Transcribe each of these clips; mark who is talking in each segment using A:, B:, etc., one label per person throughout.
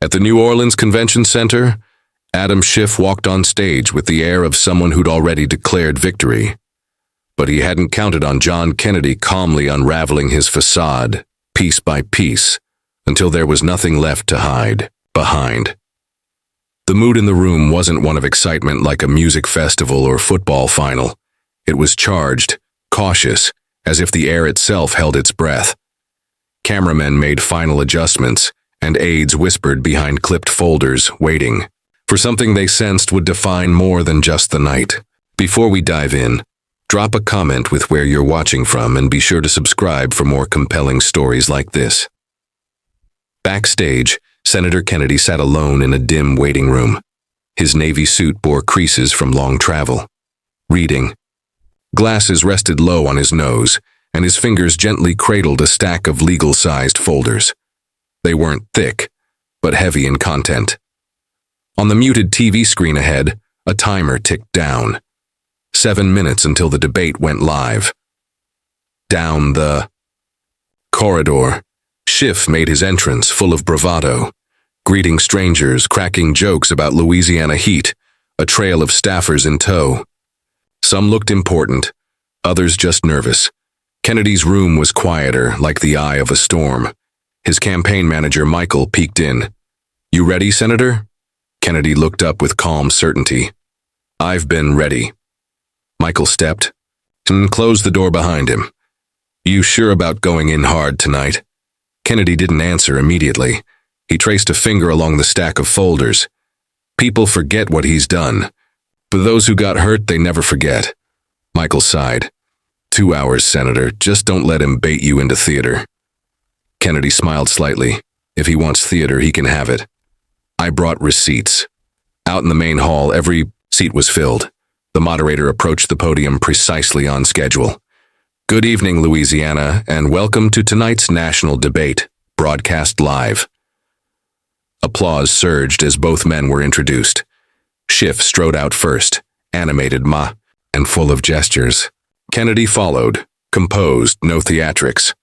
A: At the New Orleans Convention Center, Adam Schiff walked on stage with the air of someone who'd already declared victory. But he hadn't counted on John Kennedy calmly unraveling his facade, piece by piece, until there was nothing left to hide behind. The mood in the room wasn't one of excitement like a music festival or football final. It was charged, cautious, as if the air itself held its breath. Cameramen made final adjustments, and aides whispered behind clipped folders, waiting for something they sensed would define more than just the night. Before we dive in, drop a comment with where you're watching from and be sure to subscribe for more compelling stories like this. Backstage, Senator Kennedy sat alone in a dim waiting room. His navy suit bore creases from long travel. Reading. Glasses rested low on his nose, and his fingers gently cradled a stack of legal-sized folders. They weren't thick, but heavy in content. On the muted TV screen ahead, a timer ticked down. 7 minutes until the debate went live. Down the corridor, Schiff made his entrance full of bravado, greeting strangers, cracking jokes about Louisiana heat, a trail of staffers in tow. Some looked important, others just nervous. Kennedy's room was quieter, like the eye of a storm. His campaign manager, Michael, peeked in. "You ready, Senator?" Kennedy looked up with calm certainty. "I've been ready." Michael stepped and closed the door behind him. "You sure about going in hard tonight?" Kennedy didn't answer immediately. He traced a finger along the stack of folders. "People forget what he's done, but those who got hurt, they never forget." Michael sighed. 2 hours, Senator. Just don't let him bait you into theater." Kennedy smiled slightly. "If he wants theater, he can have it." "I brought receipts." Out in the main hall, every seat was filled. The moderator approached the podium precisely on schedule. "Good evening, Louisiana, and welcome to tonight's national debate, broadcast live." Applause surged as both men were introduced. Schiff strode out first, animated and full of gestures. Kennedy followed, composed, no theatrics.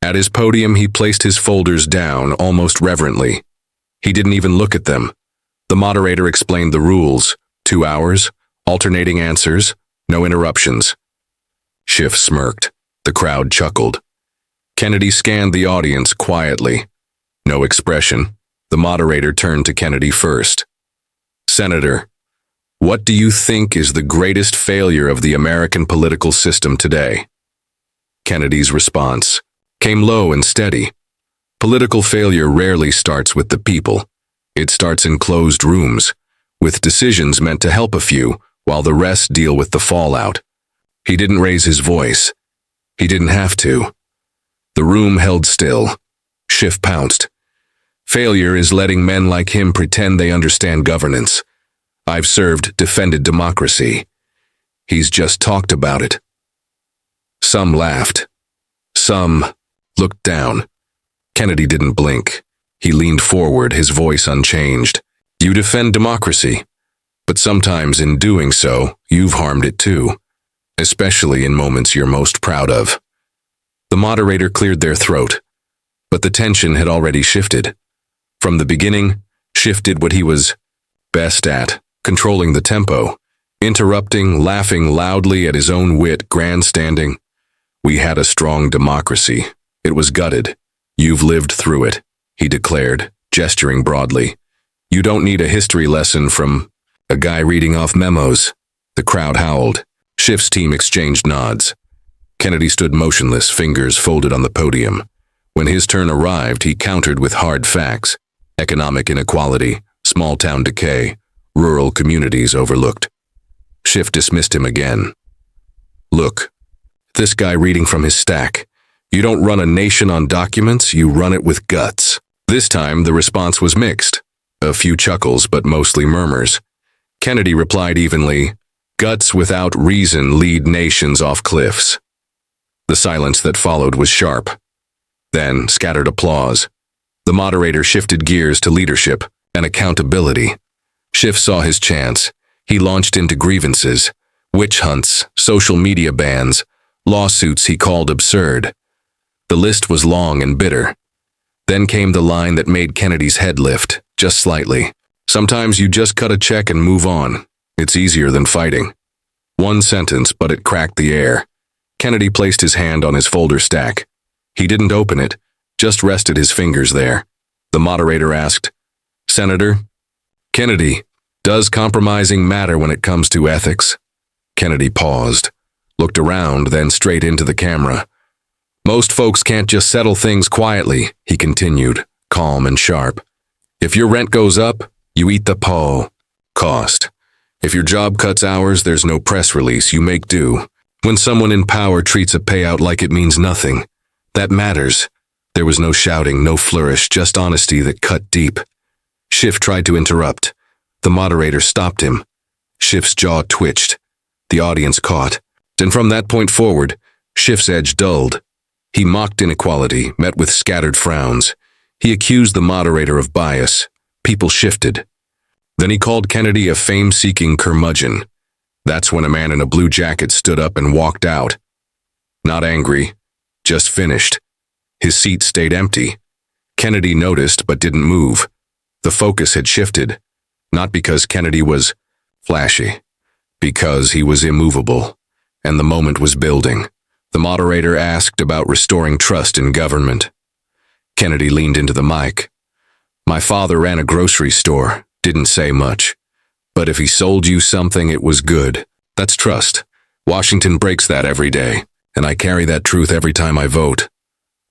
A: At his podium, he placed his folders down almost reverently. He didn't even look at them. The moderator explained the rules: 2 hours, alternating answers, no interruptions. Schiff smirked. The crowd chuckled. Kennedy scanned the audience quietly. No expression. The moderator turned to Kennedy first. "Senator, what do you think is the greatest failure of the American political system today?" Kennedy's response came low and steady. "Political failure rarely starts with the people. It starts in closed rooms, with decisions meant to help a few, while the rest deal with the fallout." He didn't raise his voice. He didn't have to. The room held still. Schiff pounced. "Failure is letting men like him pretend they understand governance. I've served, defended democracy. He's just talked about it." Some laughed. Some looked down. Kennedy didn't blink. He leaned forward, his voice unchanged. "You defend democracy, but sometimes in doing so, you've harmed it too, especially in moments you're most proud of." The moderator cleared their throat, but the tension had already shifted. From the beginning, Schiff did what he was best at, controlling the tempo, interrupting, laughing loudly at his own wit, grandstanding. "We had a strong democracy. It was gutted. You've lived through it," he declared, gesturing broadly. "You don't need a history lesson from a guy reading off memos." The crowd howled. Schiff's team exchanged nods. Kennedy stood motionless, fingers folded on the podium. When his turn arrived, he countered with hard facts: economic inequality, small-town decay, rural communities overlooked. Schiff dismissed him again. "Look, this guy reading from his stack. You don't run a nation on documents, you run it with guts." This time, the response was mixed. A few chuckles, but mostly murmurs. Kennedy replied evenly, "Guts without reason lead nations off cliffs." The silence that followed was sharp. Then, scattered applause. The moderator shifted gears to leadership and accountability. Schiff saw his chance. He launched into grievances, witch hunts, social media bans, lawsuits he called absurd. The list was long and bitter. Then came the line that made Kennedy's head lift. Just slightly. Sometimes you just cut a check and move on. It's easier than fighting. One sentence, but it cracked the air. Kennedy placed his hand on his folder stack. He didn't open it, just rested his fingers there. The moderator asked, "Senator?" "Kennedy, does compromising matter when it comes to ethics?" Kennedy paused, looked around, then straight into the camera. "Most folks can't just settle things quietly," he continued, calm and sharp. "If your rent goes up, you eat the cost. If your job cuts hours, there's no press release, you make do. When someone in power treats a payout like it means nothing, that matters." There was no shouting, no flourish, just honesty that cut deep. Schiff tried to interrupt. The moderator stopped him. Schiff's jaw twitched. The audience caught. And from that point forward, Schiff's edge dulled. He mocked inequality, met with scattered frowns. He accused the moderator of bias. People shifted. Then he called Kennedy a fame-seeking curmudgeon. That's when a man in a blue jacket stood up and walked out. Not angry, just finished. His seat stayed empty. Kennedy noticed but didn't move. The focus had shifted, not because Kennedy was flashy, because he was immovable, and the moment was building. The moderator asked about restoring trust in government. Kennedy leaned into the mic. "My father ran a grocery store, didn't say much. But if he sold you something, it was good. That's trust. Washington breaks that every day, and I carry that truth every time I vote."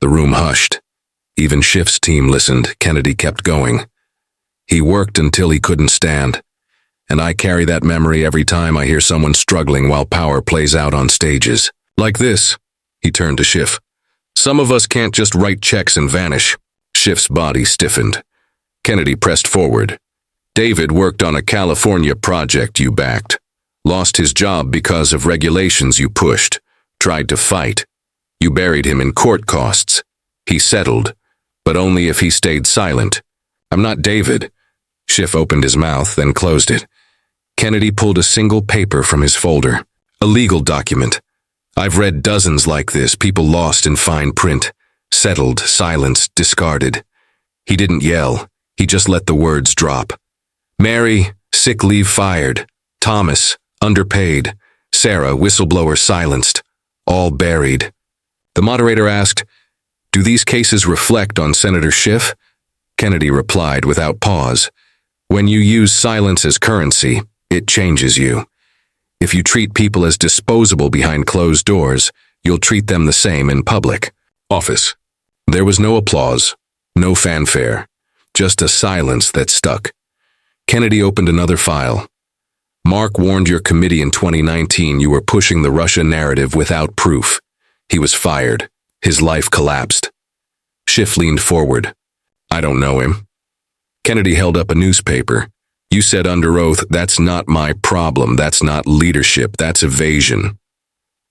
A: The room hushed. Even Schiff's team listened. Kennedy kept going. "He worked until he couldn't stand. And I carry that memory every time I hear someone struggling while power plays out on stages. Like this." He turned to Schiff. "Some of us can't just write checks and vanish." Schiff's body stiffened. Kennedy pressed forward. "David worked on a California project you backed. Lost his job because of regulations you pushed. Tried to fight. You buried him in court costs. He settled, but only if he stayed silent. I'm not David." Schiff opened his mouth, then closed it. Kennedy pulled a single paper from his folder. A legal document. "I've read dozens like this, people lost in fine print. Settled, silenced, discarded." He didn't yell. He just let the words drop. "Mary, sick leave fired. Thomas, underpaid. Sarah, whistleblower silenced. All buried." The moderator asked, "Do these cases reflect on Senator Schiff?" Kennedy replied without pause, "When you use silence as currency, it changes you. If you treat people as disposable behind closed doors, you'll treat them the same in public." Office. There was no applause, no fanfare, just a silence that stuck. Kennedy opened another file. "Mark warned your committee in 2019 you were pushing the Russia narrative without proof. He was fired. His life collapsed." Schiff leaned forward. "I don't know him." Kennedy held up a newspaper. "You said under oath, that's not my problem, that's not leadership, that's evasion."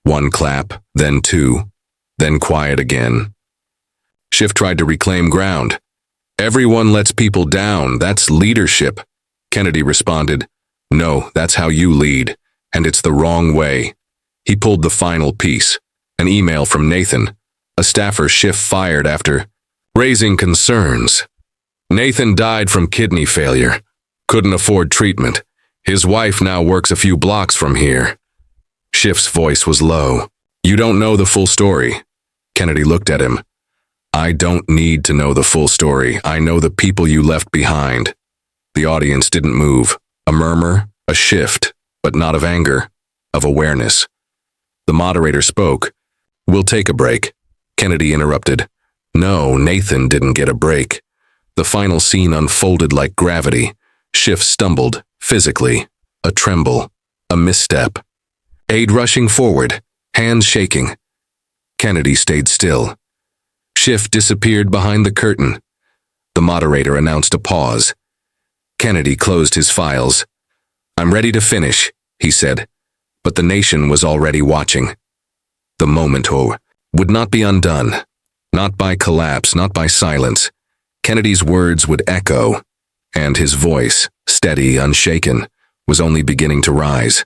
A: One clap, then two, then quiet again. Schiff tried to reclaim ground. "Everyone lets people down, that's leadership." Kennedy responded, "No, that's how you lead, and it's the wrong way." He pulled the final piece. An email from Nathan, a staffer Schiff fired after raising concerns. "Nathan died from kidney failure. Couldn't afford treatment. His wife now works a few blocks from here." Schiff's voice was low. "You don't know the full story." Kennedy looked at him. "I don't need to know the full story. I know the people you left behind." The audience didn't move. A murmur, a shift, but not of anger, of awareness. The moderator spoke. "We'll take a break." Kennedy interrupted. No, Nathan didn't get a break. The final scene unfolded like gravity. Schiff stumbled, physically. A tremble. A misstep. Aide rushing forward, hands shaking. Kennedy stayed still. Schiff disappeared behind the curtain. The moderator announced a pause. Kennedy closed his files. "I'm ready to finish," he said. But the nation was already watching. The moment would not be undone. Not by collapse, not by silence. Kennedy's words would echo, and his voice, steady, unshaken, was only beginning to rise.